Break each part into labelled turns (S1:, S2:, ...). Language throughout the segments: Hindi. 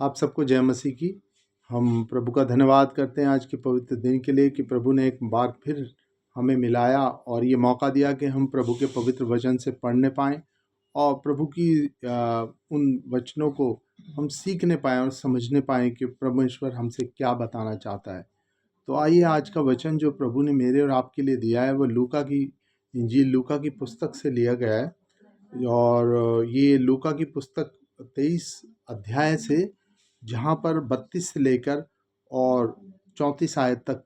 S1: आप सबको जय मसीह की। हम प्रभु का धन्यवाद करते हैं आज के पवित्र दिन के लिए कि प्रभु ने एक बार फिर हमें मिलाया और ये मौका दिया कि हम प्रभु के पवित्र वचन से पढ़ने पाएँ और प्रभु की उन वचनों को हम सीखने पाएँ और समझने पाएँ कि परमेश्वर हमसे क्या बताना चाहता है। तो आइए, आज का वचन जो प्रभु ने मेरे और आपके लिए दिया है वो लूका की इंजील, लूका की पुस्तक से लिया गया है। और ये लूका की पुस्तक 23 अध्याय से, जहाँ पर 32 से लेकर और 34 आयत तक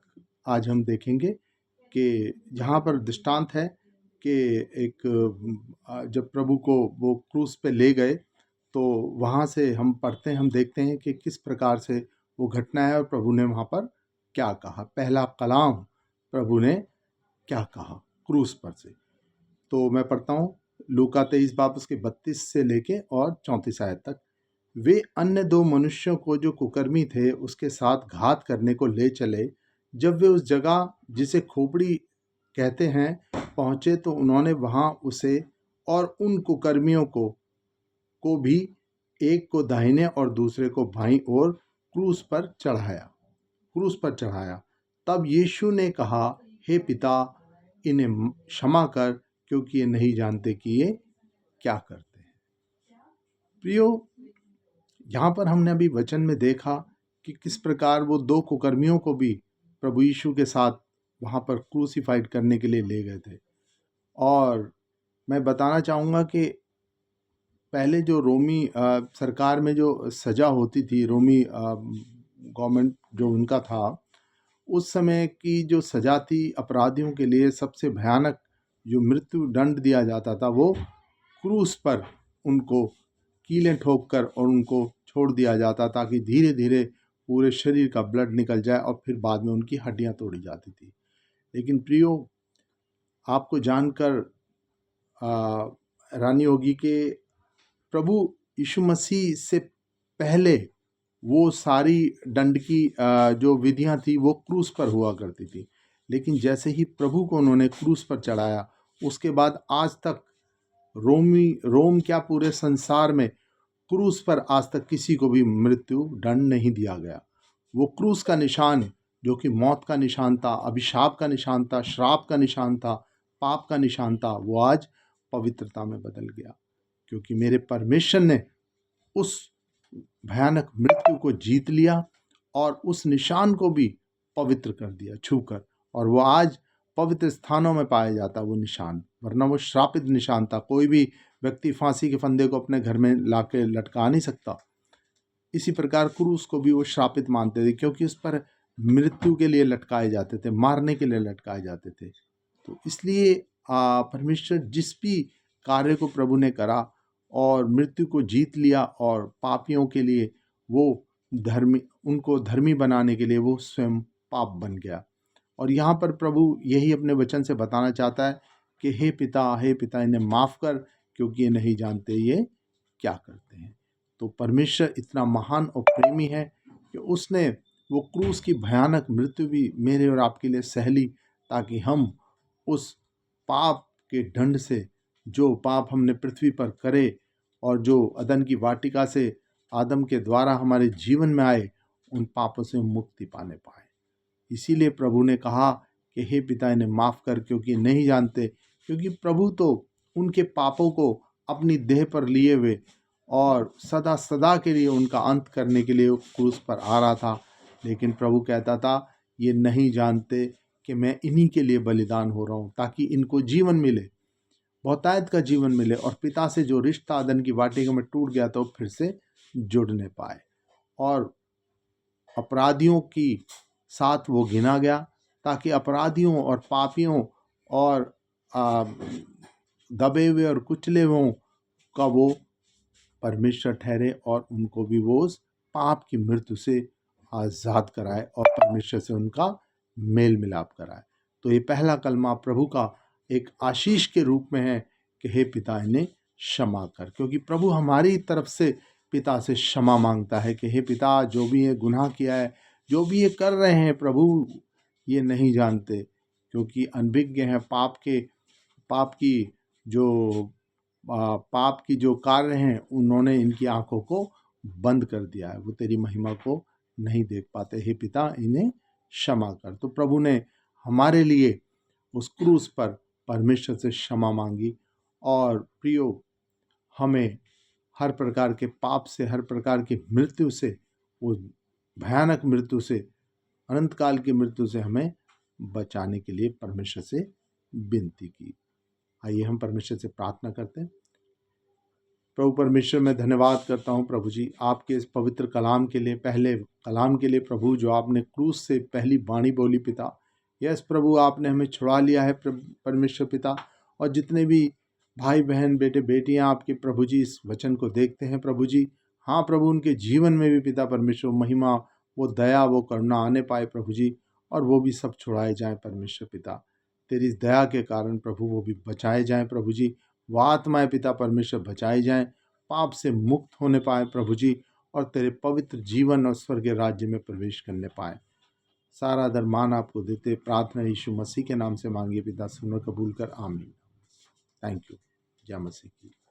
S1: आज हम देखेंगे कि जहाँ पर दृष्टांत है कि एक जब प्रभु को वो क्रूस पे ले गए तो वहाँ से हम पढ़ते हैं, हम देखते हैं कि किस प्रकार से वो घटना है और प्रभु ने वहाँ पर क्या कहा। पहला कलाम प्रभु ने क्या कहा क्रूस पर से। तो मैं पढ़ता हूँ लूका 23 बाब उसके 32 से लेके और 34 आयत तक। वे अन्य दो मनुष्यों को जो कुकर्मी थे उसके साथ घात करने को ले चले। जब वे उस जगह जिसे खोपड़ी कहते हैं पहुँचे तो उन्होंने वहाँ उसे और उन कुकर्मियों को भी, एक को दाहिने और दूसरे को बाईं ओर क्रूस पर चढ़ाया। तब यीशु ने कहा, हे पिता, इन्हें क्षमा कर, क्योंकि ये नहीं जानते कि ये क्या करते हैं। प्रियो, यहाँ पर हमने अभी वचन में देखा कि किस प्रकार वो दो कुकर्मियों को भी प्रभु यीशु के साथ वहाँ पर क्रूसीफाइड करने के लिए ले गए थे। और मैं बताना चाहूँगा कि पहले जो रोमी सरकार में जो सज़ा होती थी, रोमी गवर्नमेंट जो उनका था, उस समय की जो सज़ा थी अपराधियों के लिए, सबसे भयानक जो मृत्यु दंड दिया जाता था वो क्रूस पर उनको कीलें ठोक कर और उनको छोड़ दिया जाता, ताकि धीरे धीरे पूरे शरीर का ब्लड निकल जाए और फिर बाद में उनकी हड्डियां तोड़ी जाती थी। लेकिन प्रियो, आपको जानकर हैरानी होगी कि प्रभु यीशु मसीह से पहले वो सारी दंड की जो विधियां थी वो क्रूस पर हुआ करती थी। लेकिन जैसे ही प्रभु को उन्होंने क्रूस पर चढ़ाया, उसके बाद आज तक रोम क्या, पूरे संसार में क्रूस पर आज तक किसी को भी मृत्यु दंड नहीं दिया गया। वो क्रूस का निशान, जो कि मौत का निशान था, अभिशाप का निशान था, श्राप का निशान था, पाप का निशान था, वो आज पवित्रता में बदल गया, क्योंकि मेरे परमेश्वर ने उस भयानक मृत्यु को जीत लिया और उस निशान को भी पवित्र कर दिया छूकर। और वो आज पवित्र स्थानों में पाया जाता वो निशान, वरना वो श्रापित निशान था। कोई भी व्यक्ति फांसी के फंदे को अपने घर में लाके लटका नहीं सकता। इसी प्रकार क्रूस को भी वो श्रापित मानते थे, क्योंकि उस पर मृत्यु के लिए लटकाए जाते थे, मारने के लिए लटकाए जाते थे। तो इसलिए परमेश्वर जिस भी कार्य को प्रभु ने करा और मृत्यु को जीत लिया, और पापियों के लिए वो उनको धर्मी बनाने के लिए वो स्वयं पाप बन गया। और यहाँ पर प्रभु यही अपने वचन से बताना चाहता है कि हे पिता, इन्हें माफ़ कर, क्योंकि ये नहीं जानते ये क्या करते हैं। तो परमेश्वर इतना महान और प्रेमी है कि उसने वो क्रूस की भयानक मृत्यु भी मेरे और आपके लिए सह ली, ताकि हम उस पाप के दंड से, जो पाप हमने पृथ्वी पर करे और जो अदन की वाटिका से आदम के द्वारा हमारे जीवन में आए, उन पापों से मुक्ति पाने पाए। इसीलिए प्रभु ने कहा कि हे पिता, इन्हें माफ़ कर, क्योंकि नहीं जानते। क्योंकि प्रभु तो उनके पापों को अपनी देह पर लिए हुए और सदा सदा के लिए उनका अंत करने के लिए क्रूस पर आ रहा था। लेकिन प्रभु कहता था, ये नहीं जानते कि मैं इन्हीं के लिए बलिदान हो रहा हूँ, ताकि इनको जीवन मिले, बहुतायत का जीवन मिले, और पिता से जो रिश्ता अदन की वाटिका में टूट गया था वो फिर से जुड़ने पाए। और अपराधियों की साथ वो गिना गया, ताकि अपराधियों और पापियों और दबे हुए और कुचले हुओं का वो परमेश्वर ठहरे, और उनको भी वो उस पाप की मृत्यु से आज़ाद कराए और परमेश्वर से उनका मेल मिलाप कराए। तो ये पहला कलमा प्रभु का एक आशीष के रूप में है कि हे पिता, इन्हें क्षमा कर। क्योंकि प्रभु हमारी तरफ से पिता से क्षमा मांगता है कि हे पिता, जो भी ये गुनाह किया है, जो भी ये कर रहे हैं प्रभु, ये नहीं जानते, क्योंकि अनभिज्ञ हैं। पाप की जो कार्य हैं, उन्होंने इनकी आंखों को बंद कर दिया है, वो तेरी महिमा को नहीं देख पाते। हे पिता, इन्हें क्षमा कर। तो प्रभु ने हमारे लिए उस क्रूस पर परमेश्वर से क्षमा मांगी और प्रियो, हमें हर प्रकार के पाप से, हर प्रकार की मृत्यु से, वो भयानक मृत्यु से, अनंत काल की मृत्यु से हमें बचाने के लिए परमेश्वर से विनती की। आइए हम परमेश्वर से प्रार्थना करते हैं। प्रभु परमेश्वर, मैं धन्यवाद करता हूँ प्रभु जी आपके इस पवित्र कलाम के लिए, पहले कलाम के लिए प्रभु, जो आपने क्रूस से पहली वाणी बोली पिता। यस प्रभु, आपने हमें छुड़ा लिया है परमेश्वर पिता। और जितने भी भाई बहन, बेटे बेटियां आपके प्रभु जी इस वचन को देखते हैं प्रभु जी, हाँ प्रभु, उनके जीवन में भी पिता परमेश्वर महिमा, वो दया, वो करुणा आने पाए प्रभु जी, और वो भी सब छुड़ाए जाएं परमेश्वर पिता। तेरी इस दया के कारण प्रभु वो भी बचाए जाएं प्रभु जी, वो आत्माएं पिता परमेश्वर बचाई जाएं, पाप से मुक्त होने पाए प्रभु जी, और तेरे पवित्र जीवन और स्वर्गीय राज्य में प्रवेश करने पाए। सारा दरमान आपको देते प्रार्थना यीशु मसीह के नाम से मांगिए पिता, सुनो कबूल कर, आमीन। Thank you. जय मसीह की।